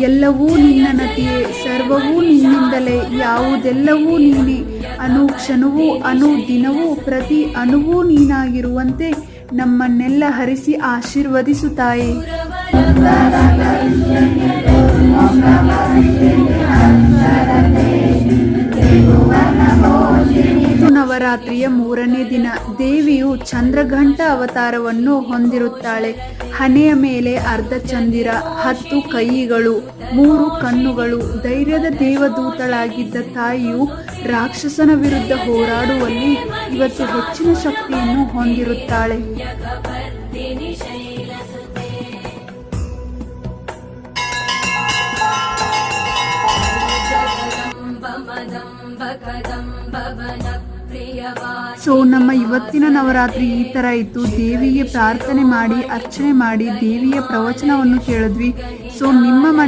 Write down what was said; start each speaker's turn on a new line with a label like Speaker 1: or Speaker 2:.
Speaker 1: ಎಲ್ಲವೂ ನಿನ್ನ ನತಿಯೇ, ಸರ್ವವೂ ನಿನ್ನಿಂದಲೇ, ಯಾವುದೆಲ್ಲವೂ ನೀನೇ, ಅನುಕ್ಷಣವೂ ಅನುದಿನವೂ ಪ್ರತಿ ಅಣುವೂ ನೀನಾಗಿರುವಂತೆ ನಮ್ಮನ್ನೆಲ್ಲ ಹರಿಸಿ ಆಶೀರ್ವದಿಸು ತಾಯೇ. ನವರಾತ್ರಿಯ 3ನೇ ದಿನ ದೇವಿಯು ಚಂದ್ರಘಂಟ ಅವತಾರವನ್ನು ಹೊಂದಿರುತ್ತಾಳೆ. ಹಣೆಯ ಮೇಲೆ ಅರ್ಧ ಚಂದಿರ, 10 ಕೈಗಳು, 3 ಕಣ್ಣುಗಳು. ಧೈರ್ಯದ ದೇವದೂತಳಾಗಿದ್ದ ತಾಯಿಯು ರಾಕ್ಷಸನ ವಿರುದ್ಧ ಹೋರಾಡುವಲ್ಲಿ ಇವತ್ತು ಹೆಚ್ಚಿನ ಶಕ್ತಿಯನ್ನು ಹೊಂದಿರುತ್ತಾಳೆ. ಸೊ ನಮ್ಮ ಇವತ್ತಿನ ನವರಾತ್ರಿ ಈ ಥರ ಇತ್ತು. ದೇವಿಗೆ ಪ್ರಾರ್ಥನೆ ಮಾಡಿ, ಅರ್ಚನೆ ಮಾಡಿ, ದೇವಿಯ ಪ್ರವಚನವನ್ನು ಕೇಳಿದ್ವಿ. ಸೊ ನಿಮ್ಮ